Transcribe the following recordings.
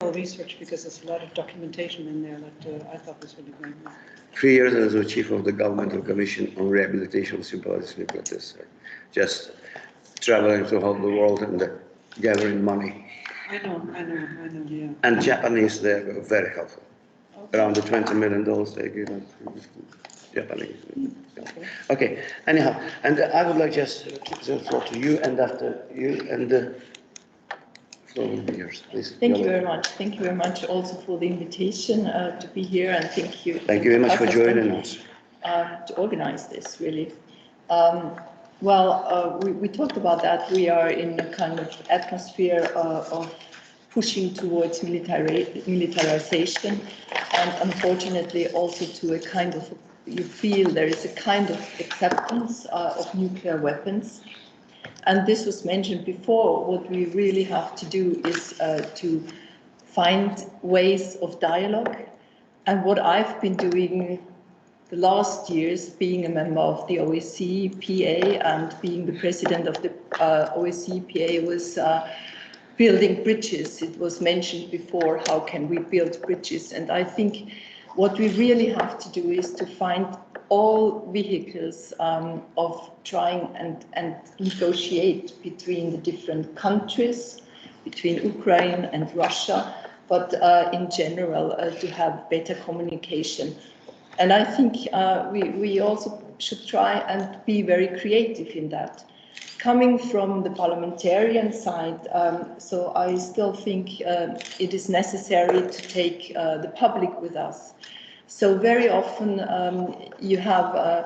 research, because there's a lot of documentation in there that I thought was really great. 3 years as the chief of the Governmental Commission on Rehabilitation of Sympathetic Nucleus, traveling throughout the world and gathering money. I know, yeah. And Japanese, they were very helpful. Okay. Around the $20 million they give us. Japanese. Okay, anyhow, and I would like just to keep the floor to you, and after you, and the floor will be yours, please. Thank you very much. Thank you very much also for the invitation to be here, and thank you. Thank you very much for joining us. To organize this, really. We talked about that. We are in a kind of atmosphere of pushing towards militarization, and unfortunately also to a kind of, you feel there is a kind of acceptance of nuclear weapons. And this was mentioned before. What we really have to do is to find ways of dialogue. And what I've been doing the last years, being a member of the OSCE PA and being the president of the OSCE PA, was building bridges. It was mentioned before, how can we build bridges? And I think what we really have to do is to find all vehicles of trying and negotiate between the different countries, between Ukraine and Russia, but in general to have better communication. And I think we also should try and be very creative in that. Coming from the parliamentarian side, so I still think it is necessary to take the public with us. So very often you have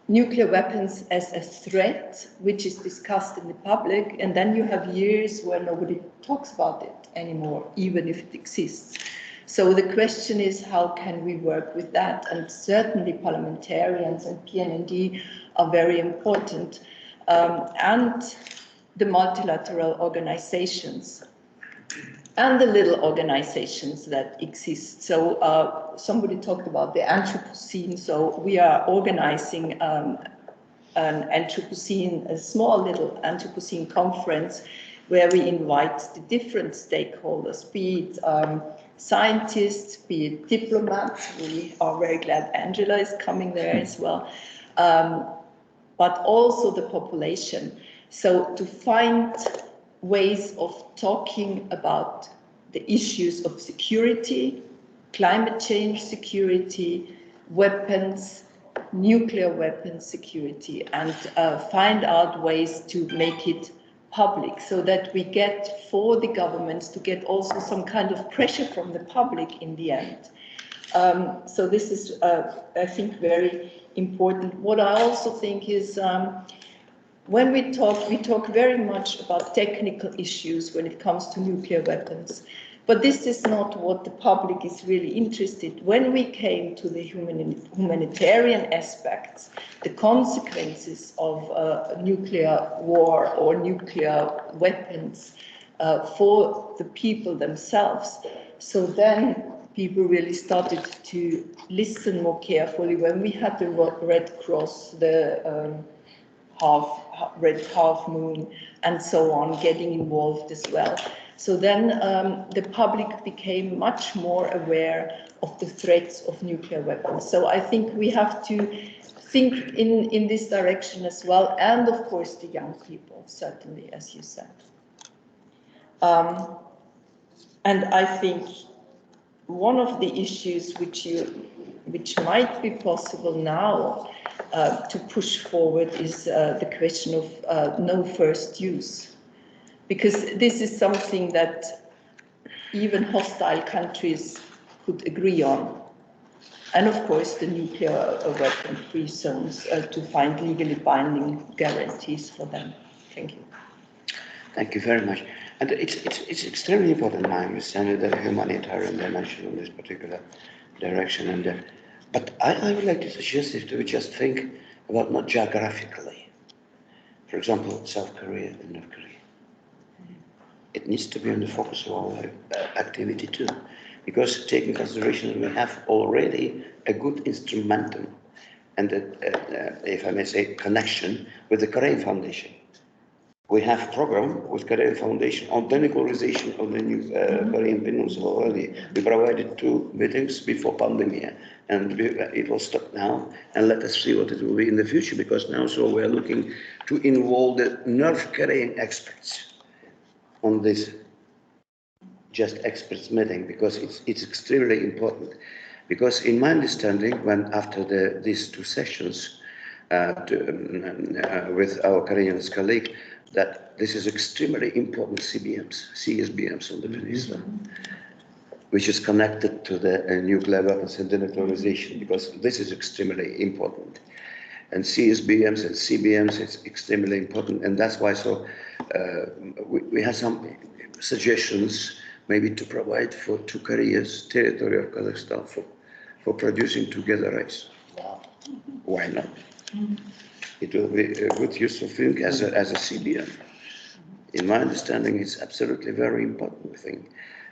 nuclear weapons as a threat, which is discussed in the public, and then you have years where nobody talks about it anymore, even if it exists. So the question is, how can we work with that? And certainly parliamentarians and PNND are very important, and the multilateral organizations and the little organizations that exist. So somebody talked about the Anthropocene. So we are organizing an Anthropocene, a small little Anthropocene conference, where we invite the different stakeholders, be it scientists, be it diplomats. We are very glad Angela is coming there as well, but also the population. So to find ways of talking about the issues of security, climate change security, weapons, nuclear weapons security, and find out ways to make it public, so that we get, for the governments to get also some kind of pressure from the public in the end. So this is, I think, very important. What I also think is, when we talk very much about technical issues when it comes to nuclear weapons, but this is not what the public is really interested in. When we came to the humanitarian aspects, the consequences of nuclear war or nuclear weapons for the people themselves, so then people really started to listen more carefully. When we had the Red Cross, the Red Half Moon, and so on, getting involved as well. So then the public became much more aware of the threats of nuclear weapons. So I think we have to think in this direction as well, and of course the young people, certainly, as you said. And I think one of the issues which might be possible now to push forward is the question of no first use. Because this is something that even hostile countries could agree on. And of course, the nuclear weapon-free zones to find legally binding guarantees for them. Thank you. Thank you very much. And it's extremely important, I understand, the humanitarian dimension in this particular direction. But I would like to suggest if we just think about not geographically. For example, South Korea and North Korea. It needs to be on the focus of our activity too, because taking consideration we have already a good instrumentum and if I may say, connection with the Korean Foundation. We have a program with Korean Foundation on denuclearization of the new Korean Peninsula already. We provided 2 meetings before pandemic, and it will stop now. And let us see what it will be in the future, because now so we are looking to involve the North Korean experts on this just experts meeting, because it's extremely important. Because in my understanding, when after these 2 sessions with our Korean colleague, that this is extremely important CSBMs on the peninsula, which is connected to the nuclear weapons and denuclearization, because this is extremely important. And CSBMs and CBMs, it's extremely important, and that's why so we have some suggestions maybe to provide for 2 Koreas, territory of Kazakhstan, for producing together rice. Wow. Why not? It will be a good useful thing as a CBM. In my understanding, it's absolutely very important thing.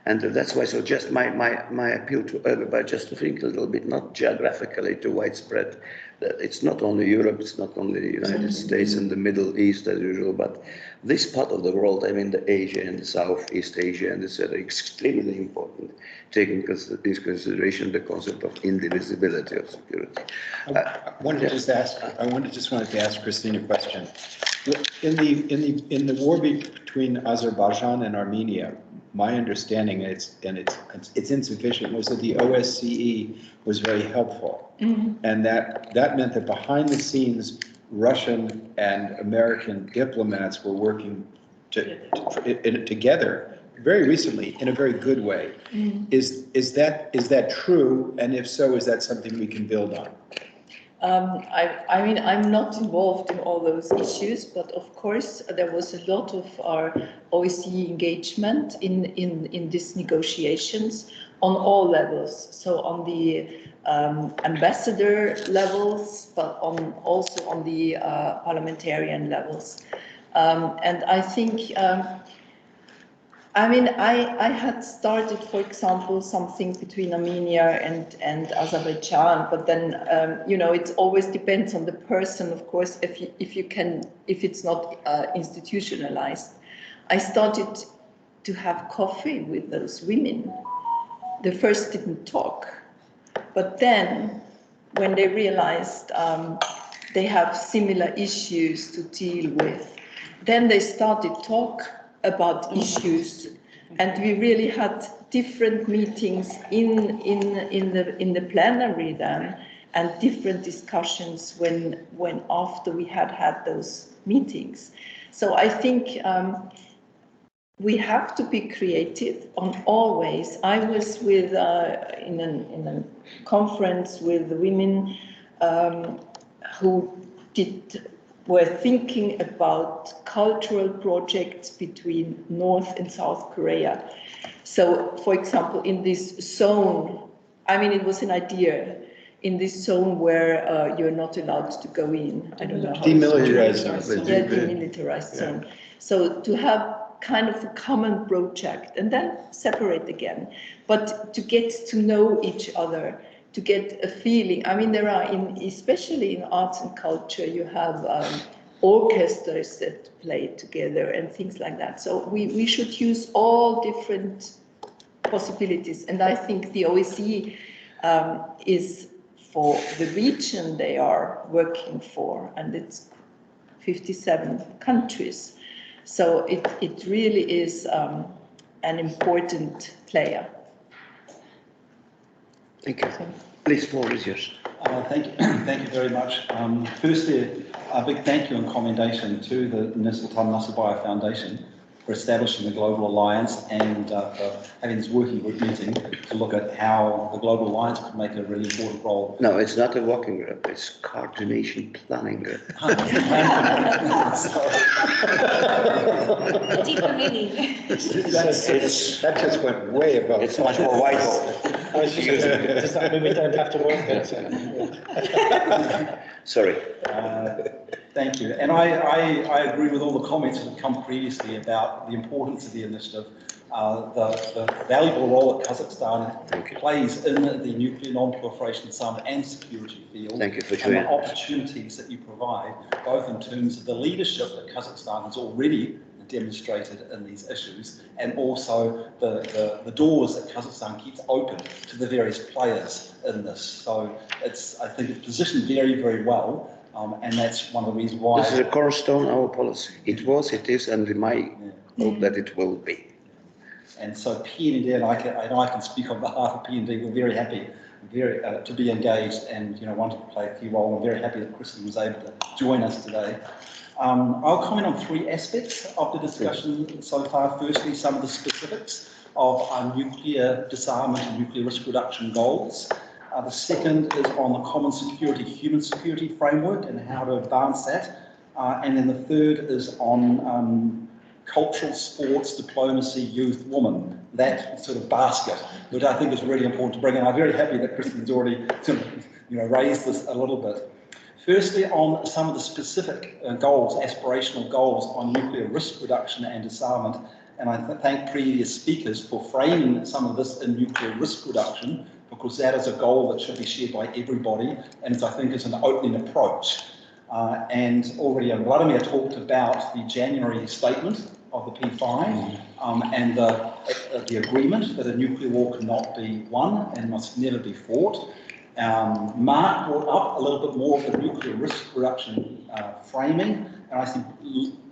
And that's why, so just my appeal to everybody, just to think a little bit, not geographically too widespread, that it's not only Europe, it's not only the United States and the Middle East as usual, but this part of the world, I mean the Asia and the Southeast Asia, and it's extremely important, taking into consideration the concept of indivisibility of security. I wanted to ask Christine a question. In the war between Azerbaijan and Armenia, my understanding, it's insufficient, was that the OSCE was very helpful, and that meant that behind the scenes, Russian and American diplomats were working together very recently in a very good way. Is that true? And if so, is that something we can build on? I mean, I'm not involved in all those issues, but of course there was a lot of our OSCE engagement in these negotiations on all levels. So on the ambassador levels, but also on the parliamentarian levels. And I think, I mean, I had started, for example, something between Armenia and Azerbaijan, but then, you know, it always depends on the person, of course, if it's not institutionalized. I started to have coffee with those women. They first didn't talk, but then when they realized they have similar issues to deal with, then they started talk about issues, and we really had different meetings in the plenary then, and different discussions when after we had those meetings. So I think we have to be creative on always. I was with in a conference with the women who were thinking about cultural projects between North and South Korea. So, for example, in this zone, I mean, it was an idea, in this zone where you're not allowed to go in. I don't know how Demilitarized zone. Yeah, demilitarized zone. So to have kind of a common project and then separate again, but to get to know each other, to get a feeling. I mean, there are, especially in arts and culture, you have orchestras that play together and things like that. So we should use all different possibilities. And I think the OSCE is for the region they are working for, and it's 57 countries. So it really is an important player. Thank you. Please, floor is yours. Thank you very much. Firstly, a big thank you and commendation to the Nursultan Nazarbayev Foundation for establishing the Global Alliance and for having this working group meeting to look at how the Global Alliance could make a really important role. No, it's not a working group, it's coordination planning group. A deeper meaning. That just went way above. It's much more vital. Does that mean we don't have to work there? Sorry. Thank you. And I agree with all the comments that have come previously about the importance of the initiative, the valuable role that Kazakhstan plays in the nuclear non-proliferation summit and security field. Thank you for and joining the us. opportunities that you provide, both in terms of the leadership that Kazakhstan has already demonstrated in these issues, and also the doors that Kazakhstan keeps open to the various players in this. So I think it's positioned very, very well, and that's one of the reasons why. This is a cornerstone of our policy. It was, it is, and we might hope that it will be. And so PND, and I know I can speak on behalf of PND, we're very happy to be engaged and want to play a key role. I'm very happy that Kristen was able to join us today. I'll comment on three aspects of the discussion so far. Firstly, some of the specifics of our nuclear disarmament and nuclear risk reduction goals. The second is on the common security, human security framework and how to advance that. And then the third is on cultural, sports, diplomacy, youth, women, that sort of basket, which I think is really important to bring in. I'm very happy that Kristen's already raised this a little bit. Firstly, on some of the specific goals, aspirational goals on nuclear risk reduction and disarmament, and I thank previous speakers for framing some of this in nuclear risk reduction, because that is a goal that should be shared by everybody, and I think is an opening approach. And already Vladimir talked about the January statement of the P5 and the agreement that a nuclear war cannot be won and must never be fought. Mark brought up a little bit more of the nuclear risk reduction framing, and I think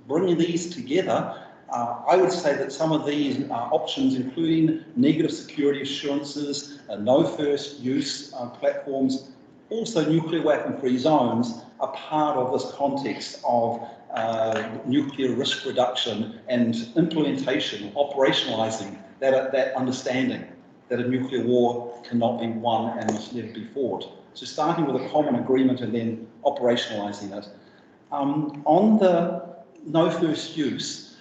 bringing these together, I would say that some of these options, including negative security assurances, no first use platforms, also nuclear weapon-free zones, are part of this context of nuclear risk reduction and implementation, operationalising that understanding that a nuclear war cannot be won and must never be fought. So starting with a common agreement and then operationalising it. On the no first use,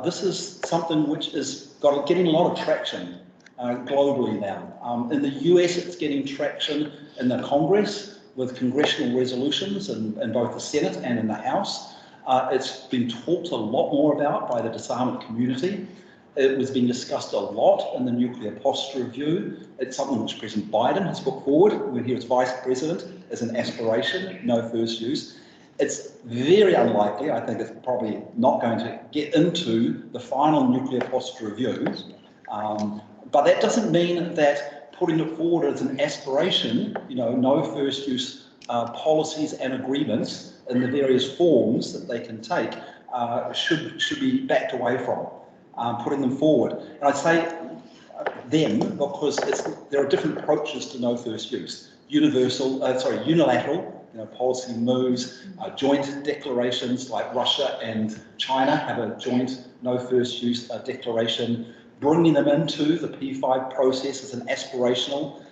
this is something which is getting a lot of traction globally now. In the US, it's getting traction in the Congress with congressional resolutions in both the Senate and in the House. It's been talked a lot more about by the disarmament community. It was being discussed a lot in the nuclear posture review. It's something which President Biden has put forward when he was Vice President as an aspiration, no first use. It's very unlikely, I think it's probably not going to get into the final nuclear posture reviews. But that doesn't mean that putting it forward as an aspiration, no first use policies and agreements in the various forms that they can take should be backed away from. Putting them forward. And I say them because there are different approaches to no first use. Unilateral policy moves, joint declarations like Russia and China have a joint no first use declaration, bringing them into the P5 process as an aspirational,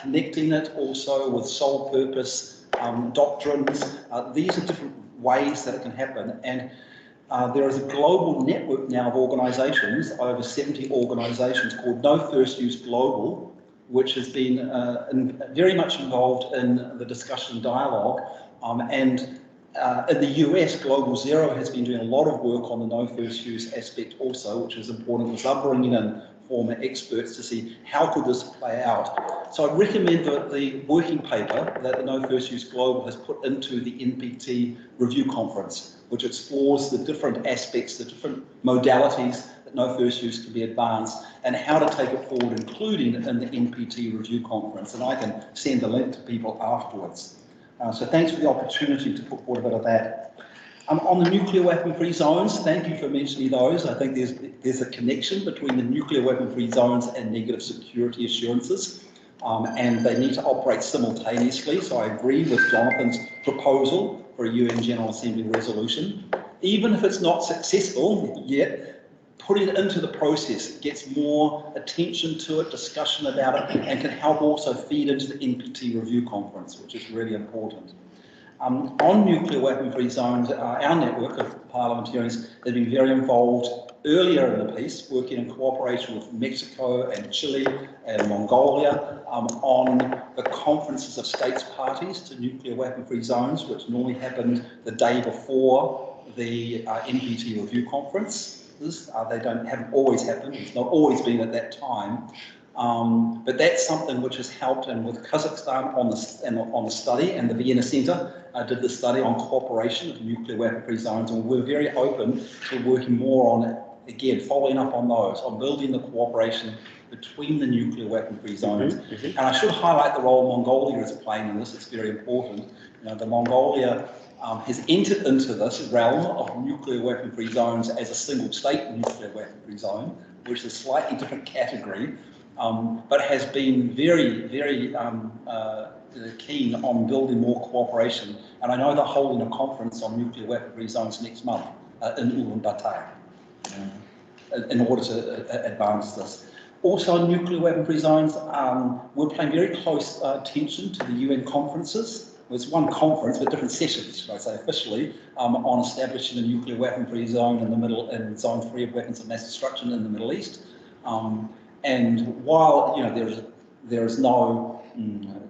connecting it also with sole purpose doctrines. These are different ways that it can happen. And there is a global network now of organisations, over 70 organisations called No First Use Global, which has been very much involved in the discussion and dialogue. And in the US, Global Zero has been doing a lot of work on the no first use aspect also, which is important because they're bringing in former experts to see how could this play out. So I recommend the working paper that the No First Use Global has put into the NPT review conference, which explores the different aspects, the different modalities that no first use can be advanced and how to take it forward, including in the NPT review conference. And I can send a link to people afterwards. So thanks for the opportunity to put forward a bit of that. On the nuclear weapon-free zones, thank you for mentioning those. I think there's a connection between the nuclear weapon-free zones and negative security assurances, and they need to operate simultaneously. So I agree with Jonathan's proposal for a UN General Assembly resolution. Even if it's not successful yet, putting it into the process gets more attention to it, discussion about it, and can help also feed into the NPT review conference, which is really important. On nuclear weapon-free zones, our network of parliamentarians has been very involved earlier in the piece, working in cooperation with Mexico and Chile and Mongolia on the conferences of states parties to nuclear weapon-free zones, which normally happened the day before the NPT review conferences. They haven't always happened. It's not always been at that time. But that's something which has helped, and with Kazakhstan on the study, and the Vienna Centre did the study on cooperation of nuclear weapon-free zones, and we're very open to working more on it, again, following up on those, on building the cooperation between the nuclear weapon-free zones. And I should highlight the role Mongolia is playing in this. It's very important. You know, the Mongolia has entered into this realm of nuclear weapon-free zones as a single state nuclear weapon-free zone, which is a slightly different category. But has been very, very keen on building more cooperation. And I know they're holding a conference on nuclear weapon-free zones next month in Ulaanbaatar in order to advance this. Also, in nuclear weapon-free zones, we're paying very close attention to the UN conferences. There's one conference with different sessions, should I say, officially, on establishing a nuclear weapon-free zone in zone 3 of weapons of mass destruction in the Middle East. And while there is no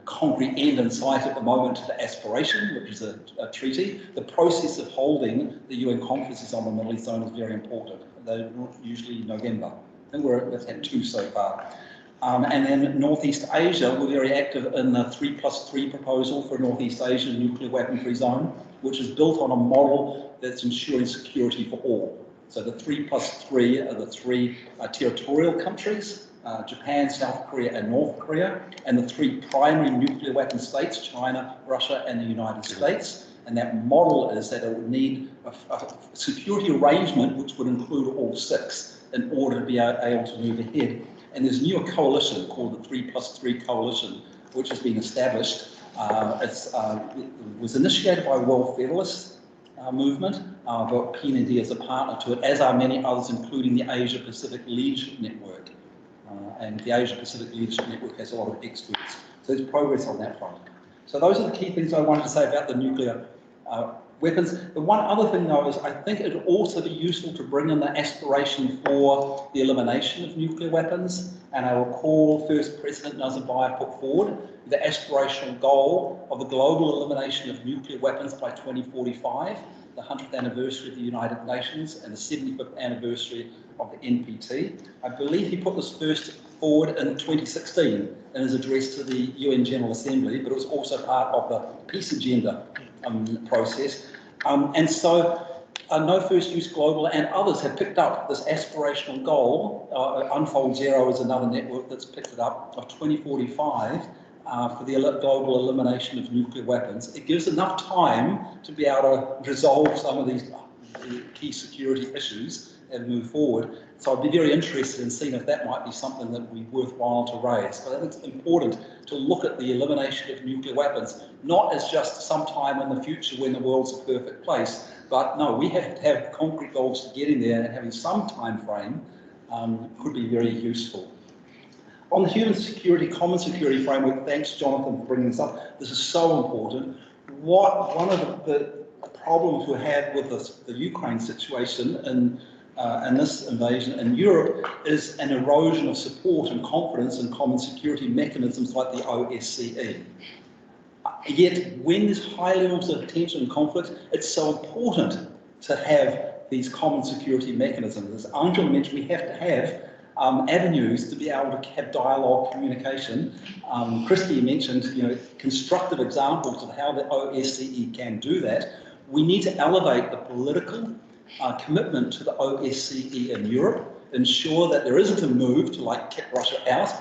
concrete end in sight at the moment to the aspiration, which is a treaty, the process of holding the UN conferences on the Middle East zone is very important. They're usually November. I think we've had 2 so far. And then Northeast Asia, we're very active in the 3+3 proposal for Northeast Asia nuclear weapon-free zone, which is built on a model that's ensuring security for all. So the 3+3 are the 3 territorial countries, Japan, South Korea and North Korea, and the 3 primary nuclear weapon states, China, Russia and the United States. And that model is that it would need a security arrangement which would include all 6 in order to be able to move ahead. And there's a new coalition called the 3+3 coalition, which has been established. It was initiated by World Federalist movement, but PND is a partner to it, as are many others, including the Asia Pacific Leadership Network. And the Asia Pacific Leadership Network has a lot of experts. So there's progress on that front. So those are the key things I wanted to say about the nuclear weapons. The one other thing, though, is I think it would also be useful to bring in the aspiration for the elimination of nuclear weapons. And I recall first President Nazarbayev put forward the aspirational goal of the global elimination of nuclear weapons by 2045, the 100th anniversary of the United Nations and the 75th anniversary of the NPT. I believe he put this first forward in 2016 in his address to the UN General Assembly, but it was also part of the peace agenda process. And so No First Use Global and others have picked up this aspirational goal. Unfold Zero is another network that's picked it up, of 2045 for the global elimination of nuclear weapons. It gives enough time to be able to resolve some of these key security issues and move forward. So I'd be very interested in seeing if that might be something that would be worthwhile to raise. But I think it's important to look at the elimination of nuclear weapons, not as just some time in the future when the world's a perfect place, but no, we have to have concrete goals to getting there, and having some time frame could be very useful. On the human security, common security framework, thanks Jonathan for bringing this up. This is so important. One of the problems we have with the Ukraine situation and this invasion in Europe is an erosion of support and confidence in common security mechanisms like the OSCE. Yet, when there's high levels of tension and conflict, it's so important to have these common security mechanisms. As Angela mentioned, we have to have avenues to be able to have dialogue, communication. Christy mentioned, constructive examples of how the OSCE can do that. We need to elevate the political commitment to the OSCE in Europe, ensure that there isn't a move to kick Russia out,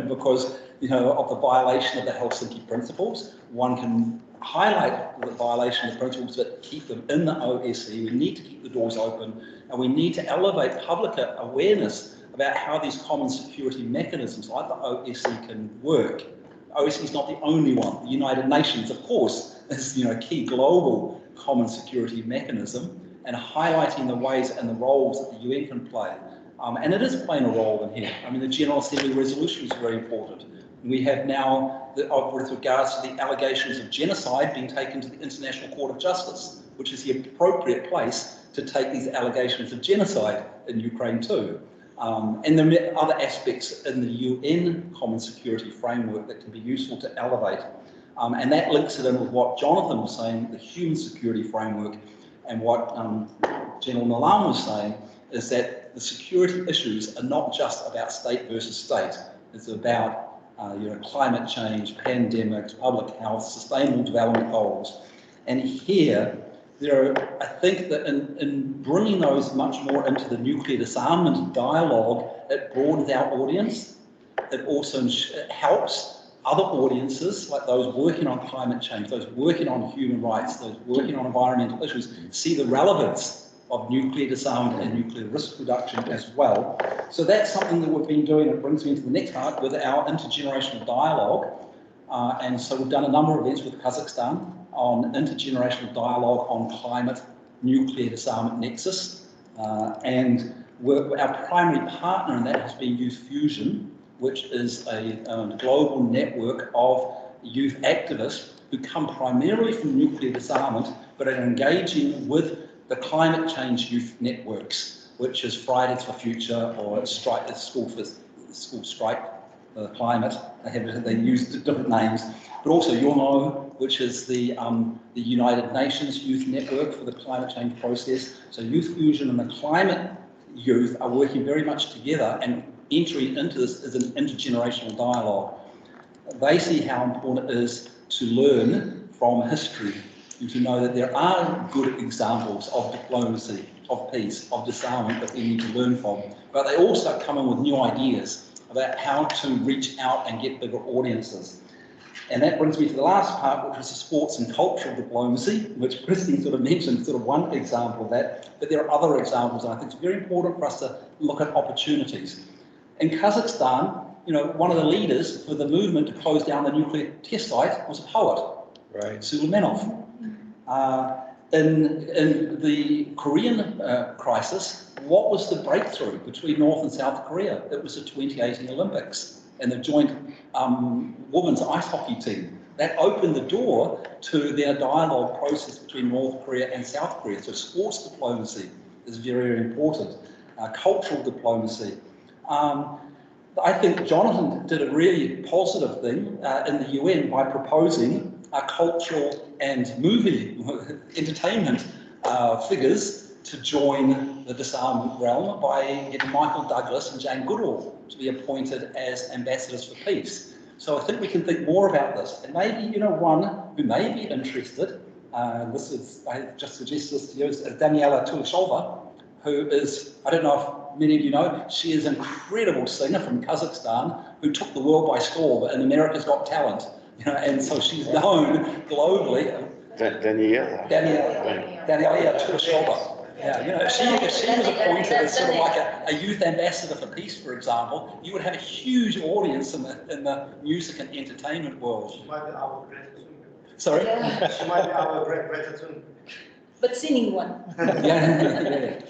because of the violation of the Helsinki principles. One can highlight the violation of the principles, but keep them in the OSCE. We need to keep the doors open, and we need to elevate public awareness about how these common security mechanisms like the OSCE can work. The OSCE is not the only one. The United Nations, of course, is a key global common security mechanism, and highlighting the ways and the roles that the UN can play. And it is playing a role in here. I mean, the General Assembly resolution is very important. We have now, with regards to the allegations of genocide, being taken to the International Court of Justice, which is the appropriate place to take these allegations of genocide in Ukraine too. And there are other aspects in the UN Common Security Framework that can be useful to elevate. And that links it in with what Jonathan was saying, the human security framework, and what General Milan was saying, is that the security issues are not just about state versus state. It's about climate change, pandemics, public health, sustainable development goals. And here, I think that in bringing those much more into the nuclear disarmament dialogue, it broadens our audience. It also helps other audiences, like those working on climate change, those working on human rights, those working on environmental issues, see the relevance of nuclear disarmament and nuclear risk reduction as well. So that's something that we've been doing. It brings me into the next part with our intergenerational dialogue. And so we've done a number of events with Kazakhstan on intergenerational dialogue on climate, nuclear disarmament nexus. And our primary partner in that has been Youth Fusion, which is a global network of youth activists who come primarily from nuclear disarmament, but are engaging with the climate change youth networks, which is Fridays for Future or Strike, School Strike Climate. They use different names, but also YOMO, which is the United Nations Youth Network for the climate change process. So Youth Fusion and the climate youth are working very much together, and entry into this is an intergenerational dialogue. They see how important it is to learn from history and to know that there are good examples of diplomacy, of peace, of disarmament that we need to learn from. But they also come in with new ideas about how to reach out and get bigger audiences. And that brings me to the last part, which is the sports and cultural diplomacy, which Christine sort of mentioned, sort of one example of that. But there are other examples, and I think it's very important for us to look at opportunities. In Kazakhstan, one of the leaders for the movement to close down the nuclear test site was a poet, Right. Suleimanov. In the Korean crisis, what was the breakthrough between North and South Korea? It was the 2018 Olympics and the joint women's ice hockey team. That opened the door to their dialogue process between North Korea and South Korea. So sports diplomacy is very, very important. Cultural diplomacy. I think Jonathan did a really positive thing in the UN by proposing cultural and movie entertainment figures to join the disarmament realm by getting Michael Douglas and Jane Goodall to be appointed as ambassadors for peace. So I think we can think more about this. And maybe, one who may be interested, I just suggest this to you, is Daniela Tuleshova, who is, I don't know if many of you know, she is an incredible singer from Kazakhstan who took the world by storm in America's Got Talent. And so she's known globally. Daniela Tuleshova. Yeah, if she was appointed as sort of like a youth ambassador for peace, for example, you would have a huge audience in the music and entertainment world. She might be our Greta Thunberg. Sorry? She might be our Greta Thunberg. But singing one. Yeah.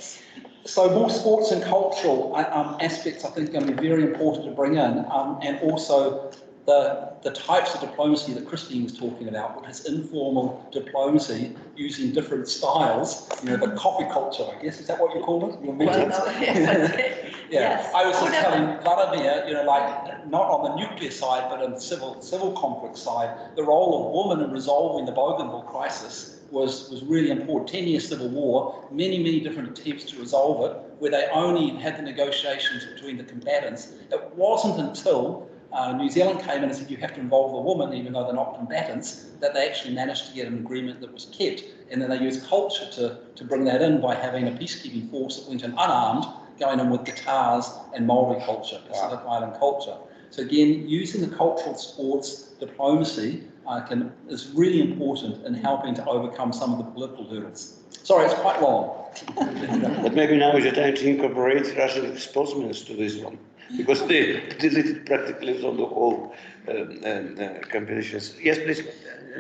So more sports and cultural aspects I think are going to be very important to bring in, and also the types of diplomacy that Christine was talking about, which is informal diplomacy using different styles, the coffee culture, I guess, is that what you call it? Your meetings? Well, no, yeah. Yes. I was just telling Vladimir, like not on the nuclear side, but on the civil conflict side, the role of women in resolving the Bougainville crisis was really important. 10-year civil war, many different attempts to resolve it, where they only had the negotiations between the combatants. It wasn't until New Zealand came in and said you have to involve the women, even though they're not combatants, that they actually managed to get an agreement that was kept. And then they used culture to bring that in by having a peacekeeping force that went in unarmed, going in with guitars and Maori culture, Pacific Island culture. So again, using the cultural sports diplomacy is really important in helping to overcome some of the political hurdles. Sorry, it's quite long. But maybe now is the time to incorporate Russian sportsmen to this one, because they deleted practically on the whole competitions. Yes, please.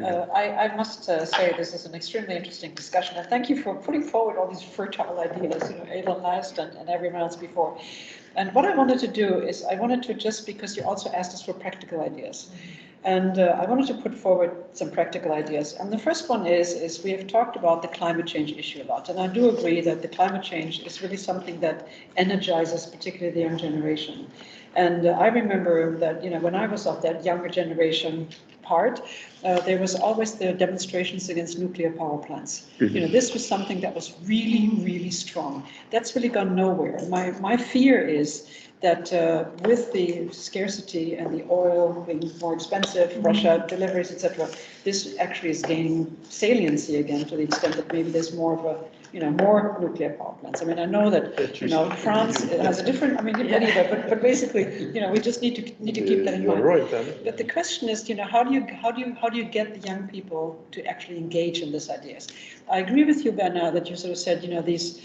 I must say this is an extremely interesting discussion, and thank you for putting forward all these fertile ideas, Ava last and everyone else before. And what I wanted to do is I wanted to just, because you also asked us for practical ideas. And I wanted to put forward some practical ideas. And the first one is we have talked about the climate change issue a lot. And I do agree that the climate change is really something that energizes particularly the young generation. And I remember that, you know, when I was of that younger generation part, there was always the demonstrations against nuclear power plants. You know, this was something that was really, really strong. That's really gone nowhere. My fear is that with the scarcity and the oil being more expensive, Russia deliveries, etc., this actually is gaining saliency again to the extent that maybe there's more of a, you know, more nuclear power plants. I mean, I know that, you know, France has a different, I mean, but basically, you know, we just need to keep that in mind. Right, then. But the question is, you know, how do you get the young people to actually engage in these ideas? I agree with you, Bernard, that you sort of said, you know, these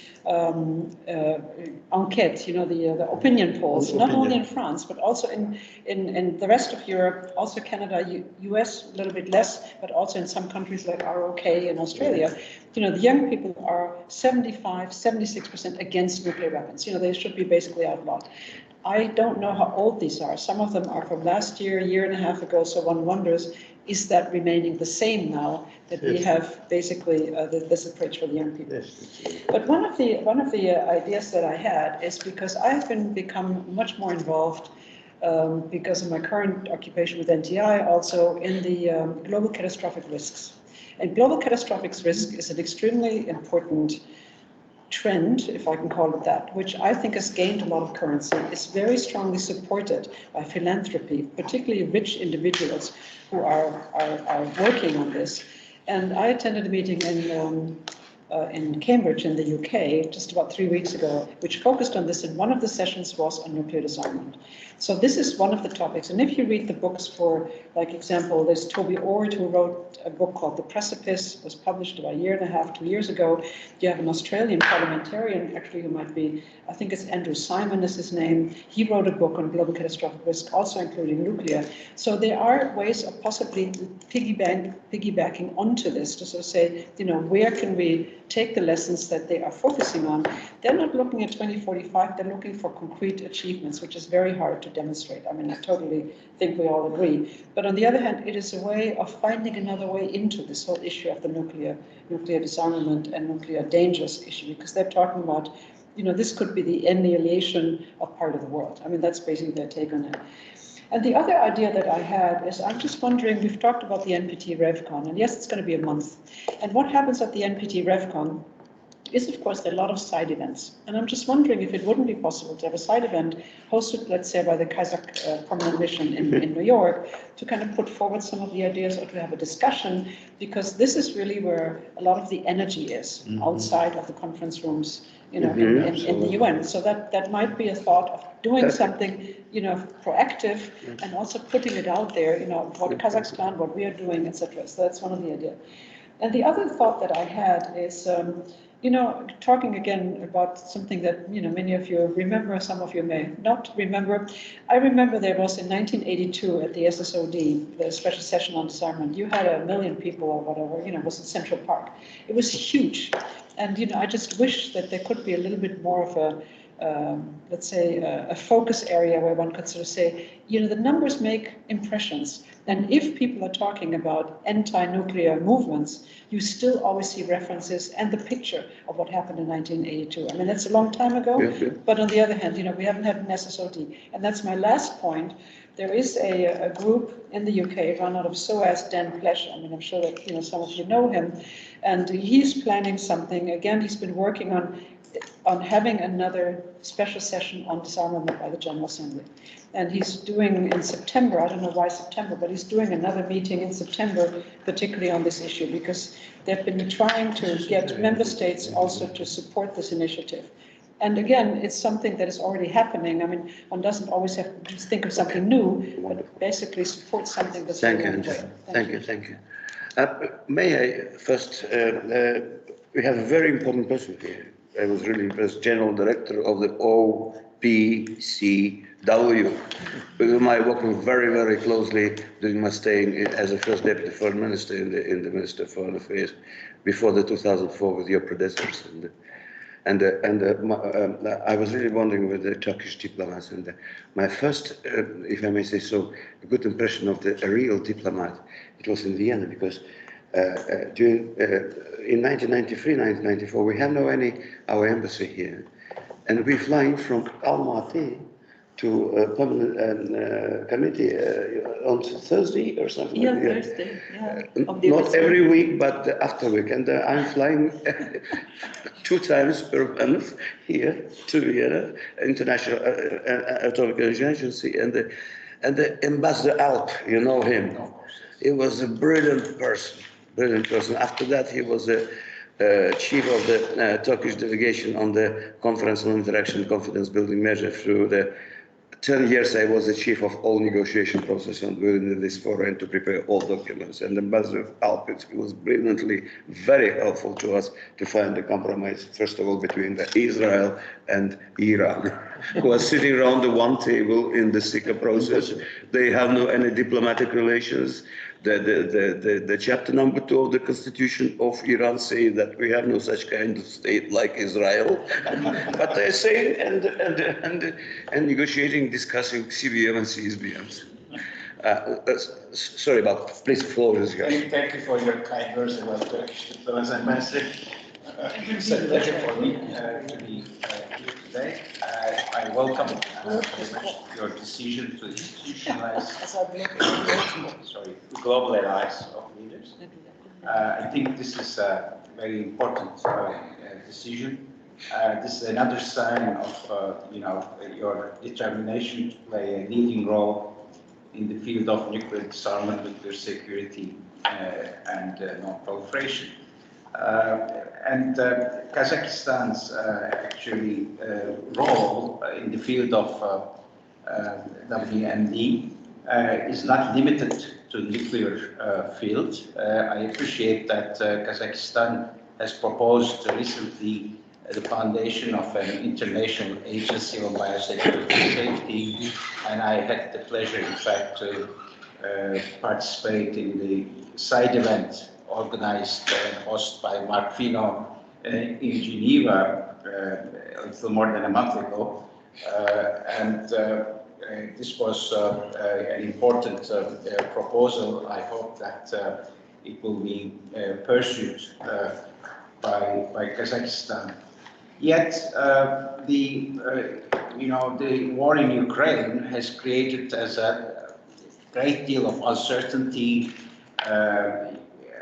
enquêtes, you know, the opinion polls, not only in France, but also in the rest of Europe, also Canada, US, a little bit less, but also in some countries like ROK and Australia, you know, the young people are 75, 76% against nuclear weapons. You know, they should be basically outlawed. I don't know how old these are. Some of them are from last year, a year and a half ago, so one wonders, is that remaining the same now that we have basically this approach for the young people? But one of the ideas that I had is because I've become much more involved because of my current occupation with NTI, also in the global catastrophic risks. And global catastrophic risk is an extremely important trend, if I can call it that, which I think has gained a lot of currency. It's very strongly supported by philanthropy, particularly rich individuals who are working on this. And I attended a meeting in Cambridge in the UK just about 3 weeks ago, which focused on this, and one of the sessions was on nuclear disarmament. So this is one of the topics, and if you read the books, for like example, there's Toby Ord, who wrote a book called The Precipice, was published about a year and a half, 2 years ago. You have an Australian parliamentarian, actually, who might be, I think it's Andrew Simon is his name. He wrote a book on global catastrophic risk, also including nuclear. So there are ways of possibly piggybacking onto this to sort of say, you know, where can we take the lessons that they are focusing on? They're not looking at 2045, they're looking for concrete achievements, which is very hard to demonstrate. I mean, I totally think we all agree. But on the other hand, it is a way of finding another way into this whole issue of the nuclear disarmament and nuclear dangers issue, because they're talking about, you know, this could be the annihilation of part of the world. I mean, that's basically their take on it. And the other idea that I had is, I'm just wondering, we've talked about the NPT RevCon, and yes, it's going to be a month. And what happens at the NPT RevCon is, of course, there are a lot of side events. And I'm just wondering if it wouldn't be possible to have a side event hosted, let's say, by the Kazakh Permanent Mission in New York, to kind of put forward some of the ideas, or to have a discussion, because this is really where a lot of the energy is, outside of the conference rooms, you know, in the UN. So that might be a thought of doing something, you know, proactive, and also putting it out there, you know, what Kazakhstan, what we are doing, etc. So that's one of the ideas. And the other thought that I had is, you know, talking again about something that, you know, many of you remember, some of you may not remember. I remember there was in 1982 at the SSOD, the special session on disarmament, you had 1 million people or whatever, you know, it was in Central Park. It was huge. And, you know, I just wish that there could be a little bit more of a, let's say, a focus area where one could sort of say, you know, the numbers make impressions. And if people are talking about anti-nuclear movements, you still always see references and the picture of what happened in 1982. I mean, that's a long time ago, but on the other hand, you know, we haven't had an SSOD. And that's my last point. There is a group in the UK run out of SOAS, Dan Plesh. I mean, I'm sure that, you know, some of you know him. And he's planning something. Again, he's been working on having another special session on disarmament by the General Assembly. And he's doing in September, I don't know why September, but he's doing another meeting in September, particularly on this issue, because they've been trying to get member states also to support this initiative. And again, it's something that is already happening. I mean, one doesn't always have to just think of something new, but basically support something that's Thank you, already Angela. underway. Thank you. May I first, we have a very important person here. I was really impressed, General Director of the OPCW, with whom I worked very, very closely during my stay as a first Deputy Foreign Minister in the Minister of Foreign Affairs before the 2004 with your predecessors. And I was really bonding with the Turkish diplomats, and my first, if I may say so, a good impression of a real diplomat, it was in Vienna, because in 1993, 1994, we have our embassy here, and we're flying from Almaty to a permanent committee on Thursday or something. Yeah, like that. Thursday, yeah. Not every week, but after week. And I'm flying 2 times per month here to Vienna, International Atomic Energy Agency, and the Ambassador Alp, you know him. He was a brilliant person, brilliant person. After that, he was a chief of the Turkish delegation on the Conference on Interaction and Confidence Building Measure. Through the 10 years, I was the chief of all negotiation process within this forum to prepare all documents. And Ambassador Alpert was brilliantly very helpful to us to find a compromise, first of all, between Israel and Iran, who are sitting around the one table in the Sikha process. They have no any diplomatic relations. The chapter number 2 of the constitution of Iran say that we have no such kind of state like Israel, but they're saying and negotiating, discussing CBM and CSBMs. Sorry about, please, floor is yours. Thank you for your kind words about Turkish diplomacy, Ambassador. It's a pleasure for me to be here today. I welcome very much your decision to institutionalize global alliance of leaders. I think this is a very important decision. This is another sign of your determination to play a leading role in the field of nuclear disarmament, nuclear security, and non-proliferation. Kazakhstan's role in the field of WMD is not limited to the nuclear field. I appreciate that Kazakhstan has proposed recently the foundation of an international agency on biosecurity safety, and I had the pleasure, in fact, to participate in the side event organized and hosted by Mark Fino in Geneva a little more than a month ago. This was an important proposal. I hope that it will be pursued by Kazakhstan. Yet the war in Ukraine has created a great deal of uncertainty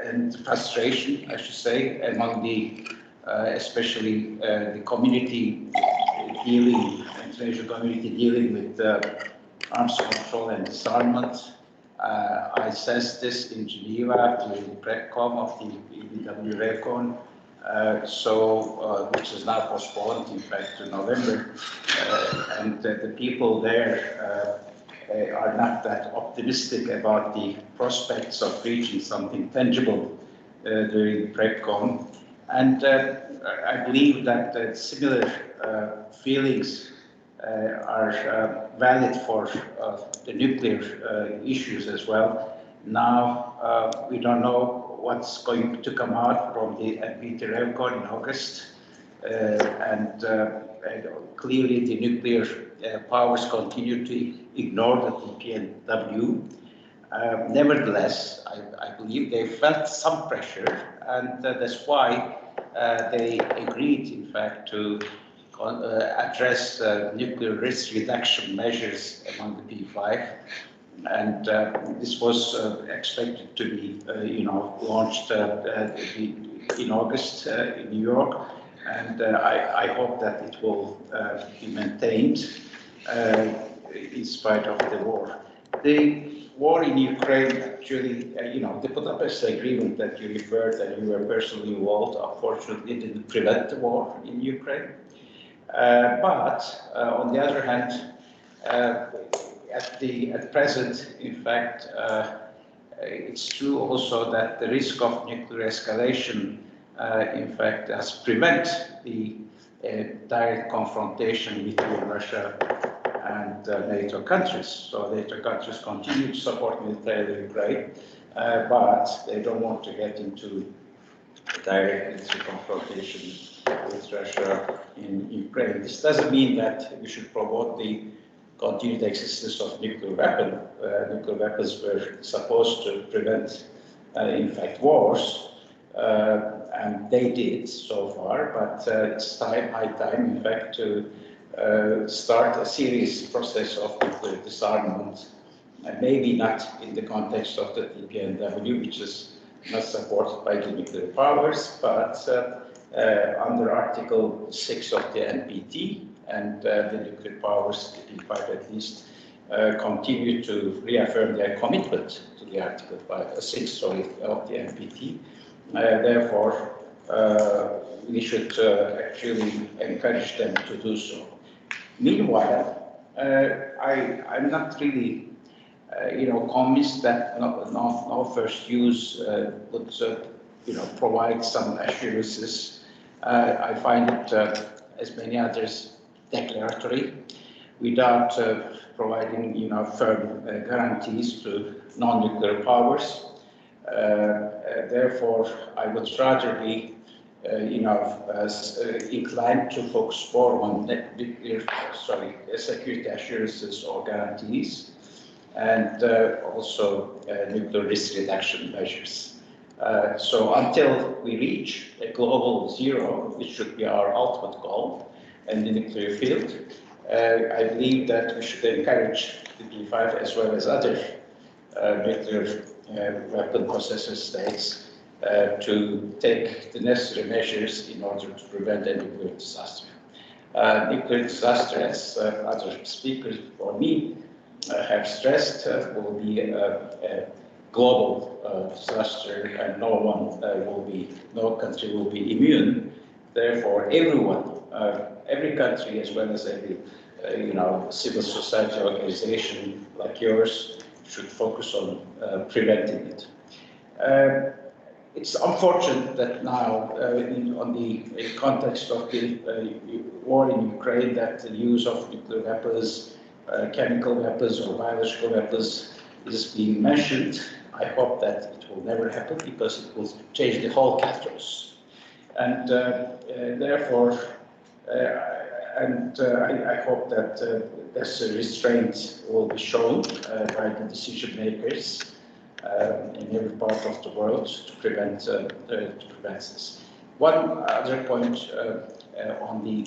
and frustration, I should say, among especially the community international community dealing with arms control and disarmament. I sensed this in Geneva during the PrEPCOM of the EBWRECON, which is now postponed, in fact, to November. And the people there are not that optimistic about the prospects of reaching something tangible during PrEPCOM. And I believe that similar feelings are valid for the nuclear issues as well. Now, we don't know what's going to come out from the EBWRECON in August. And clearly the nuclear powers continue to ignore the TPNW. Nevertheless, I believe they felt some pressure, and that's why they agreed, in fact, to address nuclear risk reduction measures among the P5. And this was expected to be, launched in August in New York. And I hope that it will be maintained in spite of the war. The war in Ukraine, actually, the Budapest Agreement that you referred and you were personally involved, unfortunately didn't prevent the war in Ukraine. But on the other hand, at present, in fact, it's true also that the risk of nuclear escalation, in fact, does prevent the direct confrontation between Russia and NATO countries. So NATO countries continue to support militarily Ukraine, but they don't want to get into direct military confrontation with Russia in Ukraine. This doesn't mean that we should promote the continued existence of nuclear weapon. Nuclear weapons were supposed to prevent, in fact, wars, and they did so far, but it's high time, in fact, to start a serious process of nuclear disarmament, maybe not in the context of the TPNW, which is not supported by the nuclear powers, but under Article 6 of the NPT, and the nuclear powers, in fact, at least, continue to reaffirm their commitment to the Article 6 of the NPT. Therefore, we should actually encourage them to do so. Meanwhile, I'm not really, convinced that no first use would, provide some assurances. I find it, as many others, declaratory, without providing, firm guarantees to non-nuclear powers. Therefore, I would rather be, inclined to focus more on nuclear, security assurances or guarantees, and also nuclear risk reduction measures. So until we reach a global zero, which should be our ultimate goal in the nuclear field, I believe that we should encourage the P5 as well as other nuclear weapon possessor states to take the necessary measures in order to prevent a nuclear disaster. Nuclear disaster, as other speakers before me have stressed, will be a global disaster, and no country will be immune. Therefore, everyone, every country, as well as every civil society organization like yours, should focus on preventing it. It's unfortunate that now, on the context of the war in Ukraine, that the use of nuclear weapons, chemical weapons, or biological weapons is being mentioned. I hope that it will never happen, because it will change the whole calculus. And therefore, I hope that this restraint will be shown by the decision makers in every part of the world to prevent this. One other point on the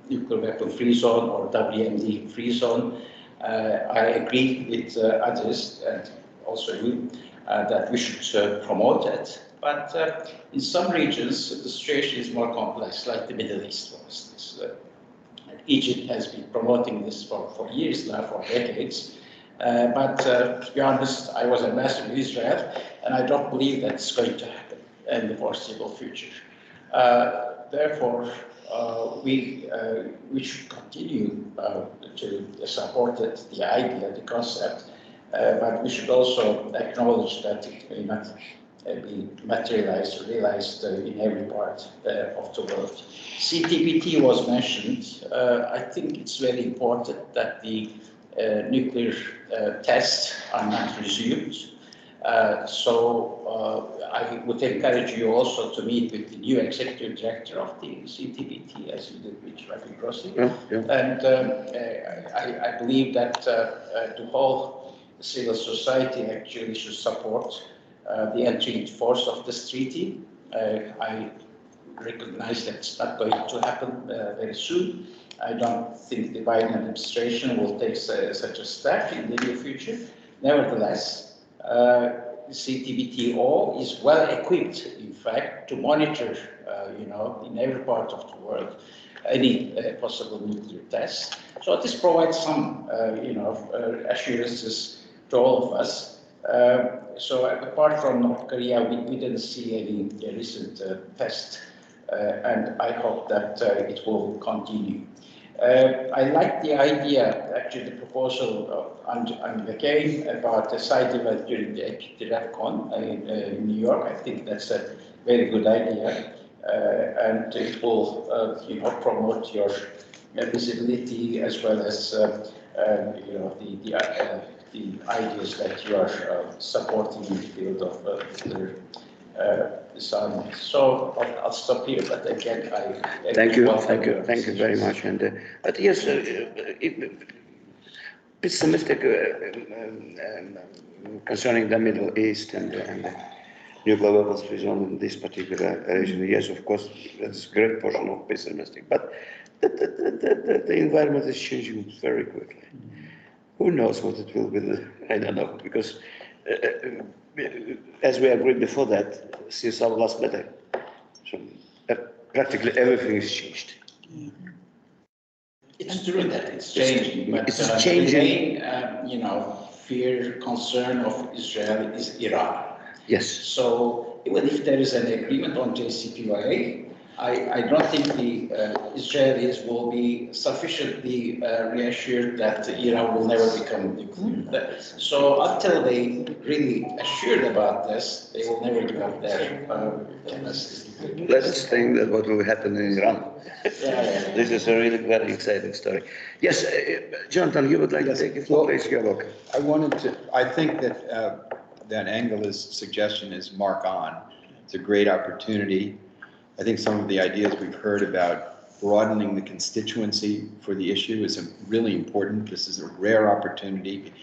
nuclear weapon free zone, or WMD free zone, I agree with others, and also you, that we should promote it. But in some regions, the situation is more complex, like the Middle East, for instance. Egypt has been promoting this for years now, for decades. But to be honest, I was ambassador to Israel, and I don't believe that's going to happen in the foreseeable future. Therefore, we should continue to support it, the idea, the concept, but we should also acknowledge that it may not be materialized or realized in every part of the world. CTBT was mentioned. I think it's very important that the nuclear tests are not resumed. So I would encourage you also to meet with the new executive director of the CTBT, as you did with Rafi Grossi. And I believe that the whole civil society actually should support the entry into force of this treaty. I recognize that it's not going to happen very soon. I don't think the Biden administration will take such a step in the near future. Nevertheless, CTBTO is well equipped, in fact, to monitor, in every part of the world, any possible nuclear tests. So this provides some, assurances to all of us. So apart from North Korea, we didn't see any recent test, and I hope that it will continue. I like the idea, actually the proposal on McCain about a side event during the DEFCON in New York. I think that's a very good idea, and it will promote your visibility, as well as the ideas that you are supporting in the field of nuclear disarmament. So I'll stop here, but again, Thank you, welcome thank you, your thank you very much. And but yes, pessimistic concerning the Middle East and the nuclear weapons free zone in this particular region. Yes, of course, that's a great portion of pessimistic. But the environment is changing very quickly. Who knows what it will be? I don't know, because as we agreed before that, since our last meeting, so practically everything is changed. It's true that it's changing, but It's changing. the main, fear, concern of Israel is Iran. Yes. So even if there is an agreement on JCPOA, I don't think the Israelis will be sufficiently reassured that Iran will never become nuclear. So until they really assured about this, they will never give up their capacity. Let us think that what will happen in Iran. This is a really very exciting story. Yes, Jonathan, you would like to take it? Well, Please, you're welcome. I think that Angela's suggestion is mark on. It's a great opportunity. I think some of the ideas we've heard about broadening the constituency for the issue is really important. This is a rare opportunity.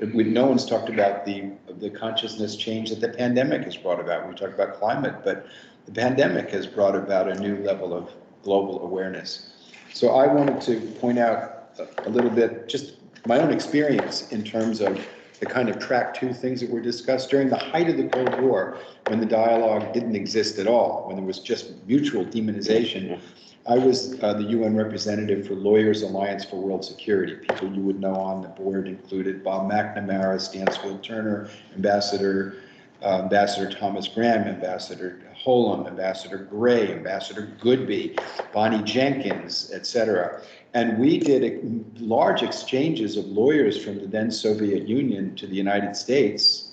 No one's talked about the consciousness change that the pandemic has brought about. We talk about climate, but the pandemic has brought about a new level of global awareness. So I wanted to point out a little bit, just my own experience in terms of the kind of track two things that were discussed during the height of the Cold War, when the dialogue didn't exist at all, when there was just mutual demonization. I was the UN representative for Lawyers Alliance for World Security. People you would know on the board included Bob McNamara, Stansfield Turner, Ambassador Thomas Graham, Ambassador Holm, Ambassador Gray, Ambassador Goodby, Bonnie Jenkins, etc. And we did large exchanges of lawyers from the then Soviet Union to the United States,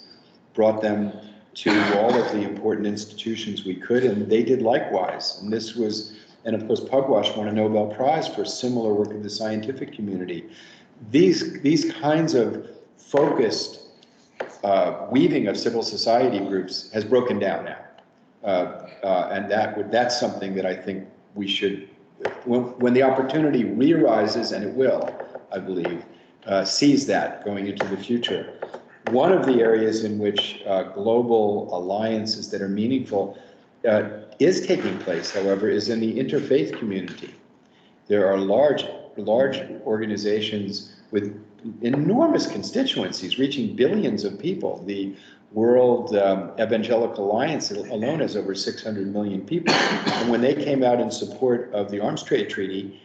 brought them to all of the important institutions we could, and they did likewise. And this was, and of course, Pugwash won a Nobel Prize for similar work in the scientific community. These kinds of focused weaving of civil society groups has broken down now. And that's something that I think we should, when the opportunity re-arises, and it will, I believe, seize that going into the future. One of the areas in which global alliances that are meaningful is taking place, however, is in the interfaith community. There are large organizations with enormous constituencies reaching billions of people. The World Evangelical Alliance alone has over 600 million people. And when they came out in support of the Arms Trade Treaty,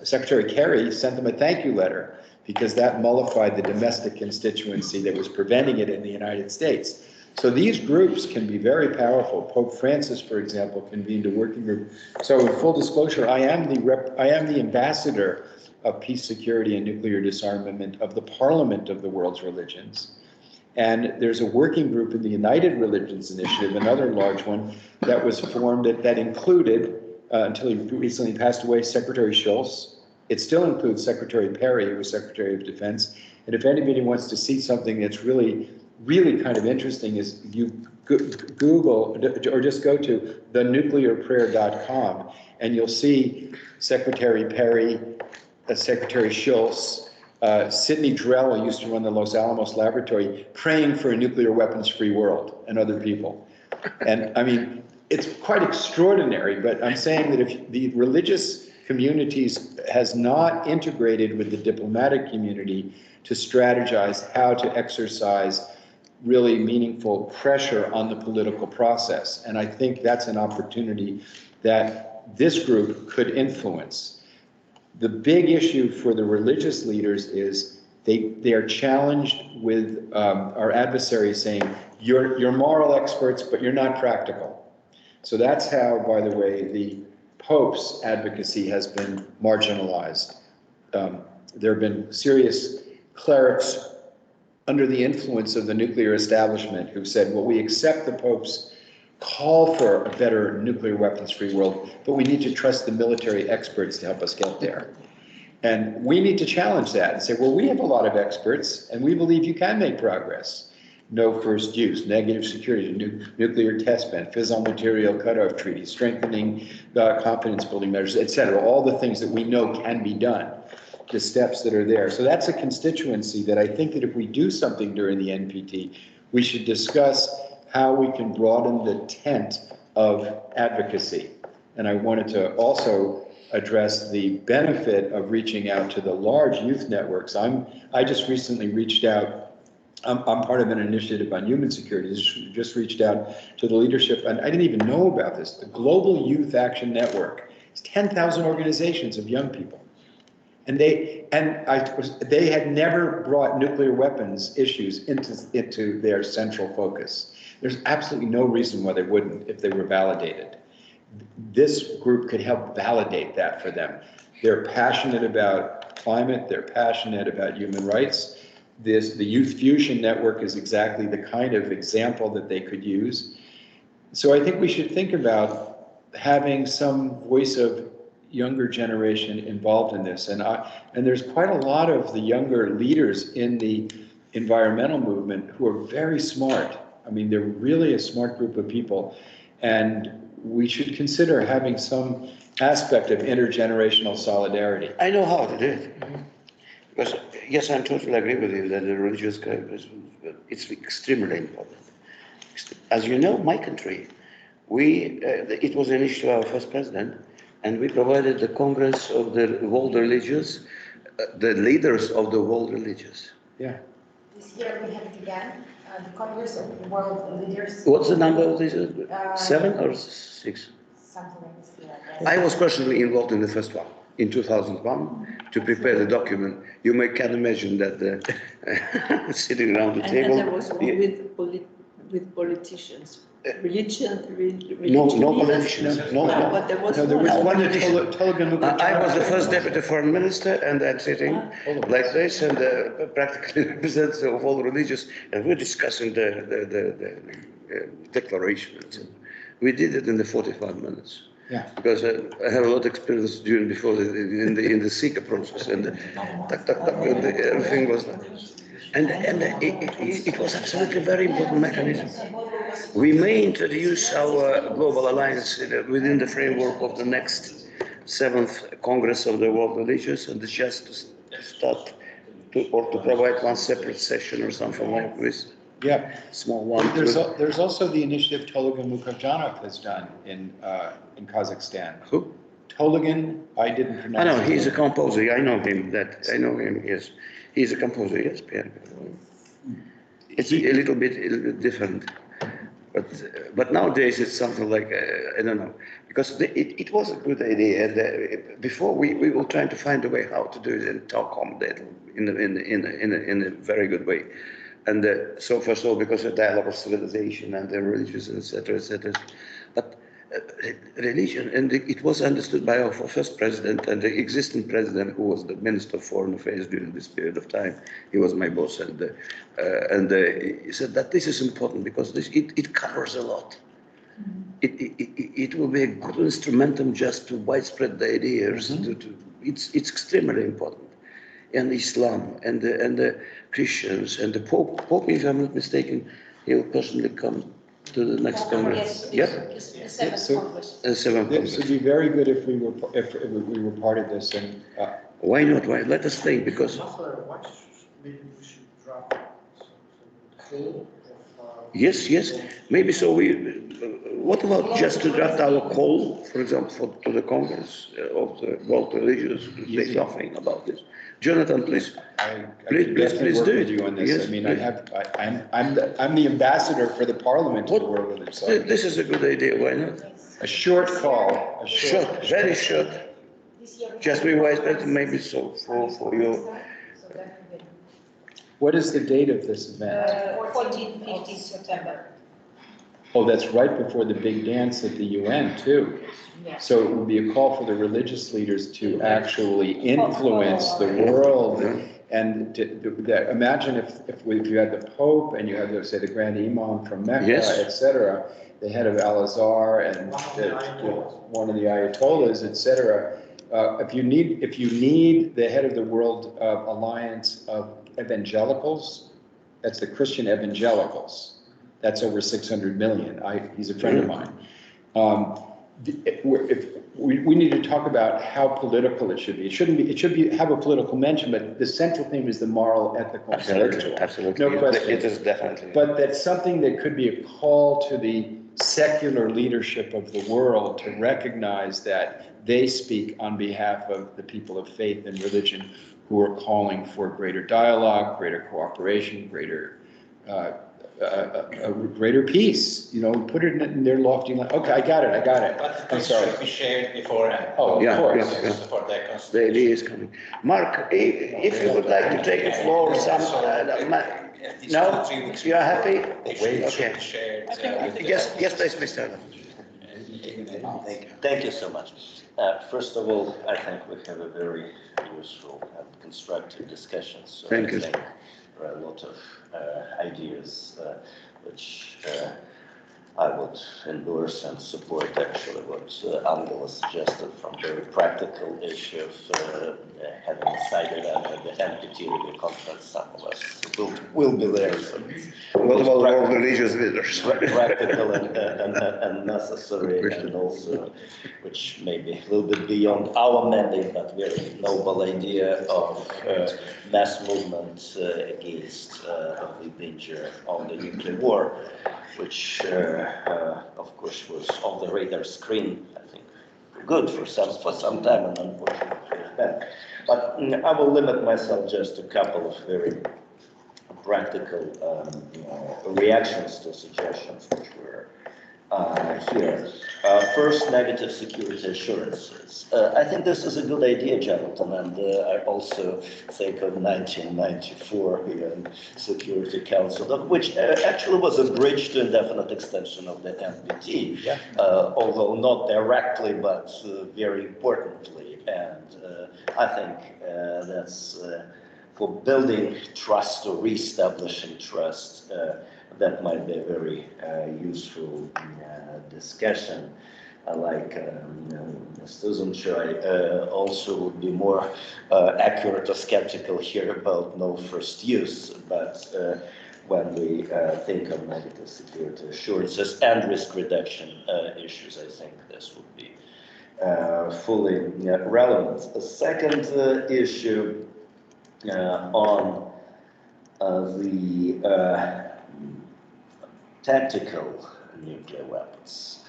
Secretary Kerry sent them a thank you letter because that mollified the domestic constituency that was preventing it in the United States. So these groups can be very powerful. Pope Francis, for example, convened a working group. So in full disclosure, I am the ambassador of peace, security, and nuclear disarmament of the Parliament of the World's Religions. And there's a working group in the United Religions Initiative, another large one, that was formed that included, until he recently passed away, Secretary Shultz. It still includes Secretary Perry, who was Secretary of Defense. And if anybody wants to see something that's really kind of interesting, is you Google or just go to thenuclearprayer.com and you'll see Secretary Perry, Secretary Shultz, Sidney Drell, who used to run the Los Alamos Laboratory, praying for a nuclear weapons-free world, and other people. And I mean, it's quite extraordinary, but I'm saying that if the religious communities has not integrated with the diplomatic community to strategize how to exercise really meaningful pressure on the political process. And I think that's an opportunity that this group could influence. The big issue for the religious leaders is they are challenged with our adversaries saying, you're moral experts, but you're not practical. So that's how, by the way, the Pope's advocacy has been marginalized. There have been serious clerics under the influence of the nuclear establishment who said, well, we accept the Pope's call for a better nuclear weapons-free world, but we need to trust the military experts to help us get there. And we need to challenge that and say, well, we have a lot of experts, and we believe you can make progress. no first use, negative security, nuclear test ban, fissile material cutoff treaty, strengthening confidence building measures, et cetera, all the things that we know can be done, the steps that are there. So that's a constituency that I think that if we do something during the NPT, we should discuss how we can broaden the tent of advocacy. And I wanted to also address the benefit of reaching out to the large youth networks. I just recently reached out. I'm part of an initiative on human security. Just reached out to the leadership, and I didn't even know about this. The Global Youth Action Network. It's 10,000 organizations of young people, and they had never brought nuclear weapons issues into their central focus. There's absolutely no reason why they wouldn't if they were validated. This group could help validate that for them. They're passionate about climate. They're passionate about human rights. The Youth Fusion Network is exactly the kind of example that they could use. So I think we should think about having some voice of younger generation involved in this. And there's quite a lot of the younger leaders in the environmental movement who are very smart. I mean, they're really a smart group of people. And we should consider having some aspect of intergenerational solidarity. I know how to do it. Because, yes, I'm totally agree with you that the religious group it's extremely important. As you know, my country, it was an issue of our first president, and we provided the Congress of the World Religious, the leaders of the world religious. Yeah. This year we have it again, the Congress of the World Leaders. What's the number of these? 7 or 6? Something like this year, I was personally involved in the first one in 2001 to prepare the document. You can imagine that sitting around the table. And there was one with politicians. Religion, no politicians. No, but there was No, there was one one. I was the first deputy foreign minister, and I'm sitting like this, and practically representative of all religious, and we're discussing the declaration. We did it in the 45 minutes. Yeah. Because I have a lot of experience in the Sika process, and everything was done. And it was absolutely very important mechanism. We may introduce our global alliance within the framework of the next 7th Congress of the World Religious, and it's just to start to provide one separate session or something like this. Yeah. Small one. There's also the initiative Tolgan Mukavjanov has done in Kazakhstan. Who? Tolgan, I didn't pronounce. I know he's a composer. I know him. Yes, he's a composer. Yes, piano. It's a little bit different, but nowadays it's something like I don't know, because it was a good idea, and before we were trying to find a way how to do it and to accommodate in a very good way. And so first of all, because of dialogue of civilization and the religious, etc., etc. But religion, and it was understood by our first president and the existing president, who was the Minister of Foreign Affairs during this period of time. He was my boss, and he said that this is important because it covers a lot. It will be a good instrumentum just to widespread the ideas. It's extremely important. And Islam and the Christians and the Pope, if I'm not mistaken, he will personally come to the next Congress. Yes, the 7th Congress. The 7th Congress. It would be very good if we were part of this. And why not? Why? Let us think, because. Maybe we should drop some Yes. Maybe so. What about just to draft our call, for example, to the Congress of the World Religious to say something about this? Jonathan, please. Please do it. You on this. Yes, I mean, I'm the ambassador for the Parliament of the World Religious. This is a good idea. Why not? A short call. Short, very short. Just revise that, maybe so for you. What is the date of this event? 14th, 15th September. Oh, that's right before the big dance at the UN too. So it would be a call for the religious leaders to actually influence the world. And imagine if you had the Pope and you had, say, the Grand Imam from Mecca, etc., the head of Al-Azhar and one of the Ayatollahs, etc. If you need the head of the World Alliance of Evangelicals, That's the Christian evangelicals. That's over 600 million. He's a friend of mine. We need to talk about how political it should be. It should have a political mention, but the central theme is the moral, ethical, spiritual. Absolutely. No question. It is definitely. But that's something that could be a call to the secular leadership of the world to recognize that they speak on behalf of the people of faith and religion who are calling for greater dialogue, greater cooperation, greater peace. You know, put it in their lofty line. Okay, I got it. But I'm this sorry. should be shared beforehand. Oh, Yeah, of course. yeah. For their The idea is coming. Mark, if you would like to take the floor, no, you are happy? Okay. Yes, please, Mr. Thank you so much. First of all, I think we have a very useful and constructive discussion. So Thank you. I think there are a lot of ideas which I would endorse and support actually what Angela suggested from very practical issue of having decided at the NPT review conference, some of us will be there. So What about all religious leaders? Practical and necessary, and also which may be a little bit beyond our mandate, but very noble idea of mass movement against the danger of the nuclear war, which of course was on the radar screen, I think, good for some time, and unfortunately bad. But I will limit myself just to a couple of very practical reactions to suggestions which were here. First, negative security assurances. I think this is a good idea, Jonathan, and I also think of 1994 UN Security Council, which actually was a bridge to indefinite extension of the NPT, although not directly, but very importantly. And I think that's for building trust or reestablishing trust, that might be a very useful discussion. Like Susan Choi also would be more accurate or skeptical here about no first use, but when we think of negative security assurances and risk reduction issues, I think this would be fully relevant. The second issue on the tactical nuclear weapons.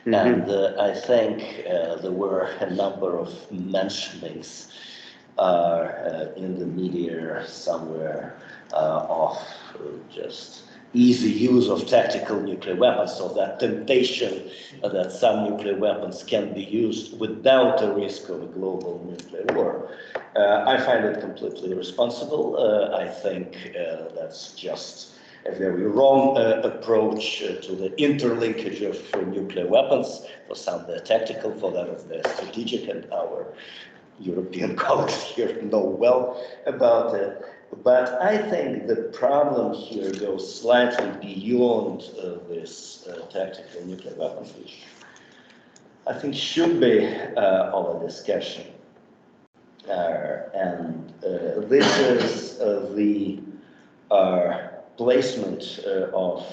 And I think there were a number of mentionings in the media somewhere of just easy use of tactical nuclear weapons, so that temptation that some nuclear weapons can be used without the risk of a global nuclear war. I find it completely irresponsible. I think that's just a very wrong approach to the interlinkage of nuclear weapons. For some they're tactical, for others they're strategic, and our European colleagues here know well about it. But I think the problem here goes slightly beyond this tactical nuclear weapons, which I think should be of a discussion. And this is the placement of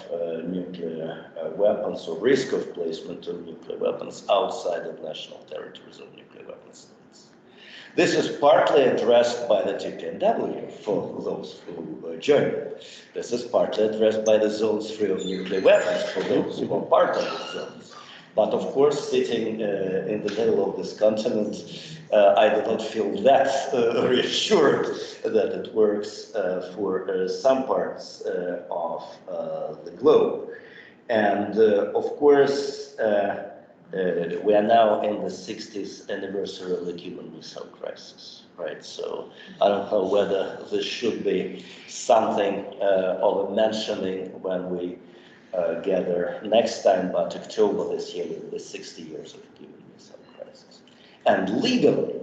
nuclear weapons, or risk of placement of nuclear weapons outside of national territories of nuclear weapons states. This is partly addressed by the TPNW for those who join. This is partly addressed by the zones free of nuclear weapons for those who are part of the zones. But of course, sitting in the middle of this continent, I do not feel that reassured that it works for some parts of the globe. And of course, we are now in the 60th anniversary of the Cuban Missile Crisis, right? So I don't know whether this should be something of a mentioning when we gather next time, but October this year will be 60 years of Cuban Missile Crisis. And legally,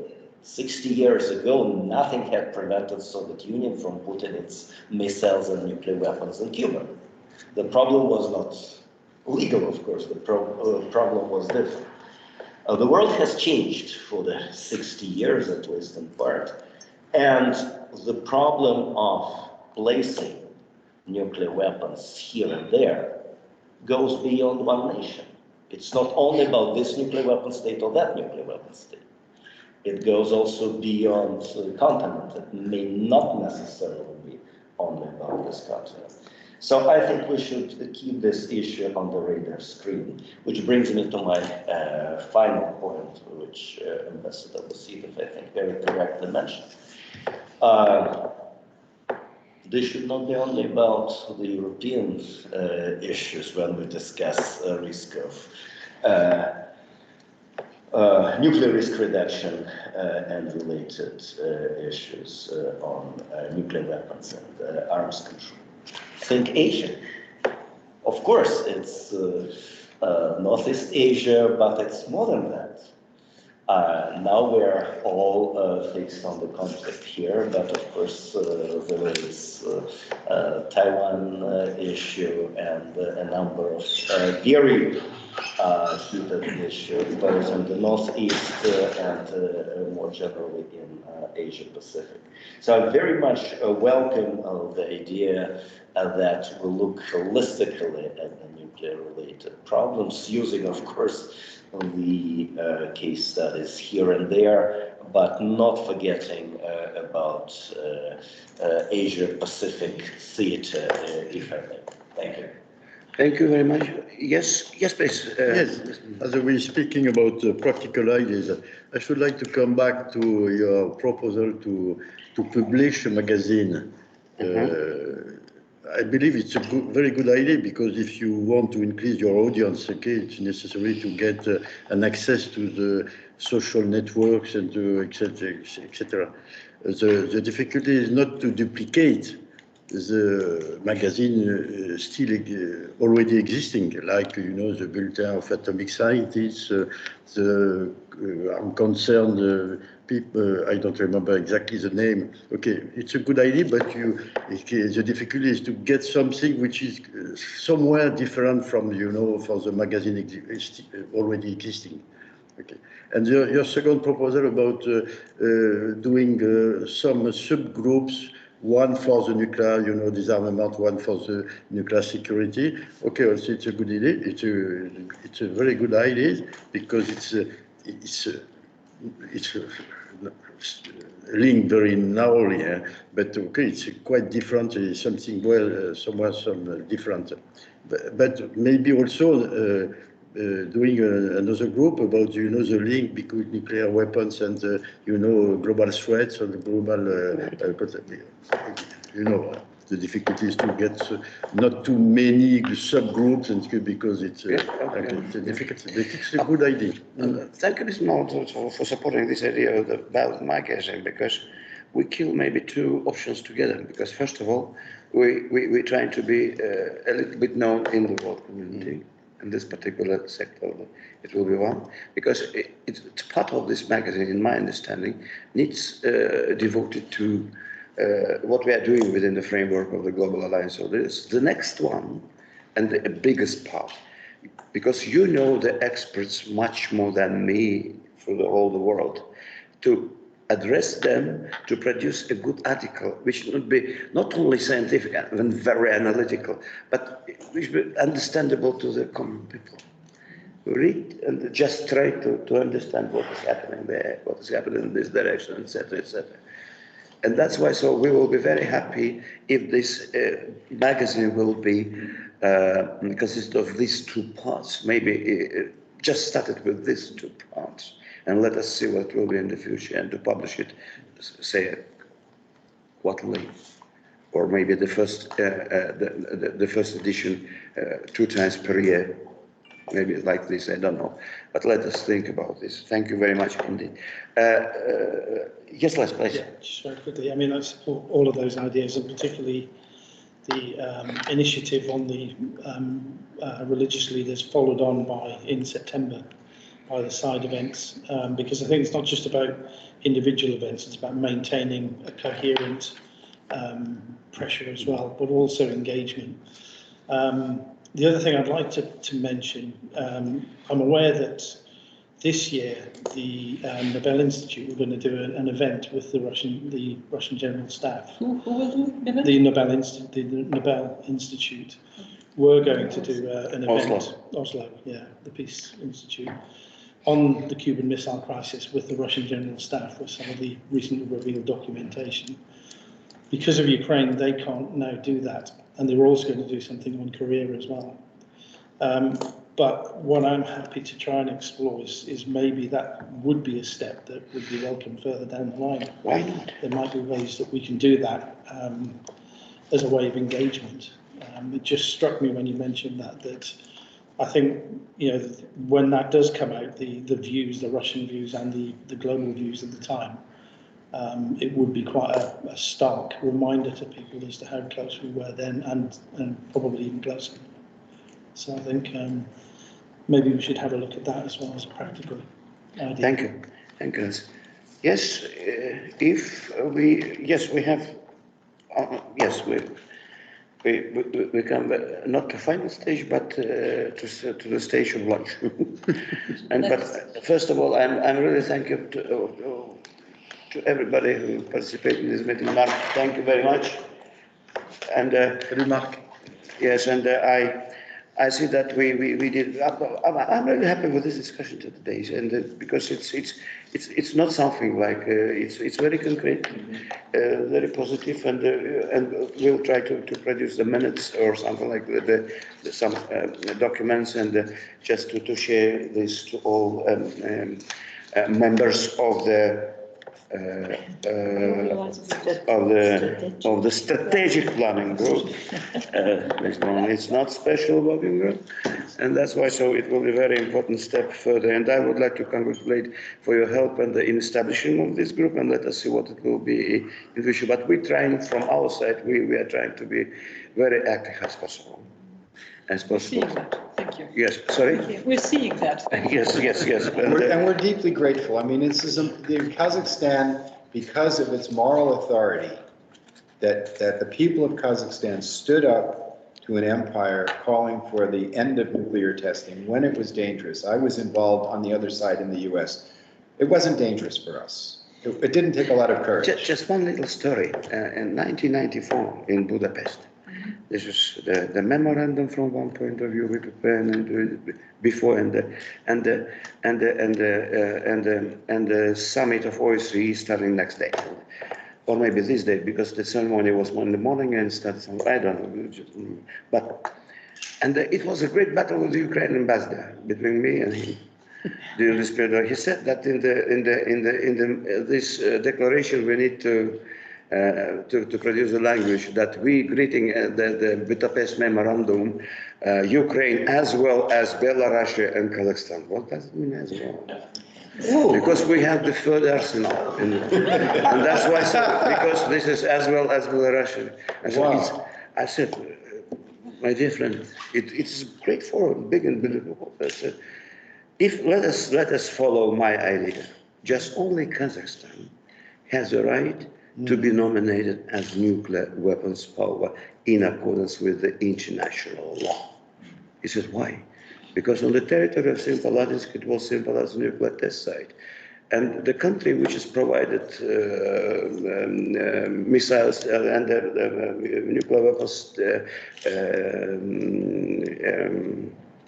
60 years ago, nothing had prevented Soviet Union from putting its missiles and nuclear weapons in Cuba. The problem was not legal, of course, the problem was different. The world has changed for the 60 years, at least in part, and the problem of placing nuclear weapons here and there goes beyond one nation. It's not only about this nuclear weapon state or that nuclear weapon state. It goes also beyond the continent. It may not necessarily be only about this continent. So I think we should keep this issue on the radar screen, which brings me to my final point, which Ambassador Vasiliev, I think, very correctly mentioned. This should not be only about the European issues when we discuss risk of nuclear risk reduction and related issues on nuclear weapons and arms control. Think Asia. Of course, it's Northeast Asia, but it's more than that. Now we're all fixed on the conflict here, but of course there is Taiwan issue and a number of very heated issues, both in the Northeast and more generally in Asia Pacific. So I very much welcome the idea that we look holistically at the nuclear-related problems, using, of course, the case studies here and there, but not forgetting about Asia-Pacific theater, if I may. Thank you. Thank you very much. Yes, please. Yes, as we're speaking about practical ideas, I should like to come back to your proposal to publish a magazine. I believe it's a very good idea, because if you want to increase your audience, okay, it's necessary to get an access to the social networks and to etc. The difficulty is not to duplicate the magazine still already existing, like, the Bulletin of Atomic Scientists, I'm concerned people, I don't remember exactly the name. Okay, it's a good idea, but the difficulty is to get something which is somewhere different from, for the magazine already existing. Okay, and your second proposal about doing some subgroups, one for the nuclear, disarmament, one for the nuclear security. Okay, also it's a good idea. It's a very good idea, because it's linked very narrowly, but okay, it's quite different. It's something somewhere different, but maybe also doing another group about the link between nuclear weapons and global threats and global the difficulty is to get not too many subgroups, and because it's difficult. But it's a good idea. Thank you, Mr. Mount, for supporting this idea of the ballot magazine, because we kill maybe two options together. Because first of all, we're trying to be a little bit known in the world community. In this particular sector, it will be one, because it's part of this magazine, in my understanding, needs devoted to what we are doing within the framework of the Global Alliance. So this, the next one, and the biggest part, because the experts much more than me for the whole world, to address them, to produce a good article, which would be not only scientific and very analytical, but which would be understandable to the common people. Read and just try to understand what is happening there, what is happening in this direction, etc., etc. And that's why, so we will be very happy if this magazine will be consist of these two parts, maybe just started with these two parts, and let us see what it will be in the future, and to publish it, say, quarterly, or maybe the first edition 2 times per year, maybe like this, I don't know. But let us think about this. Thank you very much indeed. Yes, Les, please. Yeah, just very quickly. I mean, I support all of those ideas, and particularly the initiative on the religious leaders, followed on in September by the side events, because I think it's not just about individual events, it's about maintaining a coherent pressure as well, but also engagement. The other thing I'd like to mention, I'm aware that this year, the Nobel Institute were going to do an event with the Russian General Staff. Who will do it? The Nobel Institute were going to do an event, Oslo, yeah, the Peace Institute, on the Cuban Missile Crisis with the Russian General Staff, with some of the recently revealed documentation. Because of Ukraine, they can't now do that, and they were also going to do something on Korea as well. But what I'm happy to try and explore is maybe that would be a step that would be welcome further down the line. Why not? There might be ways that we can do that as a way of engagement. It just struck me when you mentioned that I think, you know, when that does come out, the views, the Russian views and the global views at the time, it would be quite a stark reminder to people as to how close we were then and probably even closer. So I think maybe we should have a look at that as well as a practical idea. Thank you. Thank you. Yes, we have, we come not to final stage, but to the stage of lunch. But first of all, I'm really thankful to everybody who participated in this meeting. Mark, thank you very much. And Mark. Yes, and I see that we did. I'm really happy with this discussion today, and because it's not something like it's very concrete, very positive, and we'll try to produce the minutes or something like some documents, and just to share this to all members of the. Of the strategic planning group. It's not special working group, and that's why. So it will be a very important step further. And I would like to congratulate for your help and in establishing of this group. And let us see what it will be in the future. But we're trying from our side. We are trying to be very active as possible. As possible. Seeing that. Thank you. Yes. Sorry. We're seeing that. Yes. And we're deeply grateful. I mean, Kazakhstan, because of its moral authority, that the people of Kazakhstan stood up to an empire calling for the end of nuclear testing when it was dangerous. I was involved on the other side in the US. It wasn't dangerous for us. It didn't take a lot of courage. Just one little story. In 1994 in Budapest, this is the memorandum from one point of view we prepared and before and the summit of OSCE starting next day, or maybe this day, because the ceremony was in the morning and started. I don't know, and it was a great battle with the Ukrainian ambassador between me and him. During this period, he said that in this declaration we need to produce a language that we greeting the Budapest Memorandum, Ukraine as well as Belarus and Kazakhstan. What does it mean as well? Because we have the third arsenal, and that's why. Because this is as well as Belarus. And so I said, my dear friend, it's a great forum, big and beautiful. If let us follow my idea, just only Kazakhstan has a right to be nominated as nuclear weapons power in accordance with the international law. He said, why? Because on the territory of Semipalatinsk, it was Semipalatinsk nuclear test site. And the country which has provided missiles and nuclear weapons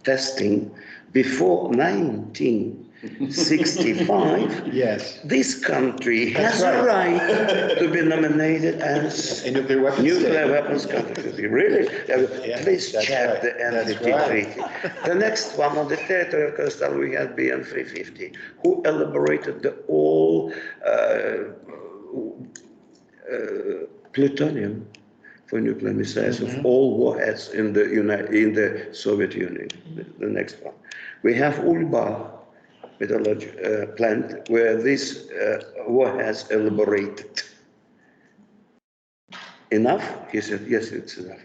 testing before 1965, yes, this country has a right to be nominated as a nuclear weapons country. Really? Please check the NPT treaty. The next one on the territory of Kazakhstan, we had BN 350, who elaborated the all plutonium for nuclear missiles of all warheads in the Soviet Union. The next one, we have Ulba metallurgy plant where this warheads elaborated. Enough? He said, yes, it's enough.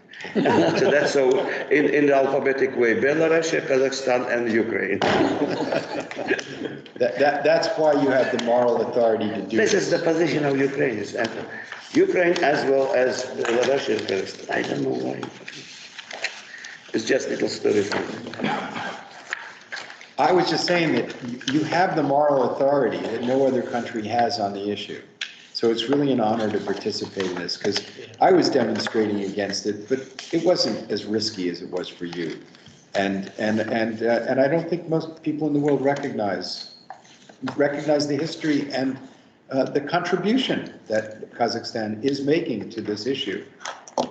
So that's so in the alphabetic way: Belarus, Kazakhstan, and Ukraine. That's why you have the moral authority to do this. This is the position of Ukraine. Ukraine as well as Belarus and Kazakhstan. I don't know why. It's just a little story for me. I was just saying that you have the moral authority that no other country has on the issue. So it's really an honor to participate in this, because I was demonstrating against it, but it wasn't as risky as it was for you. And I don't think most people in the world recognize the history and the contribution that Kazakhstan is making to this issue.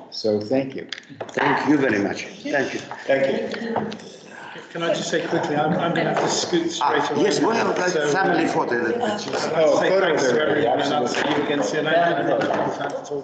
So thank you. Thank you very much. Thank you. Thank you. Can I just say quickly, I'm going to have to scoot straight away. Yes, well, now, like so, family photo. I'd like to say thanks to everyone, and I'll see you again soon. I haven't had time to talk to you.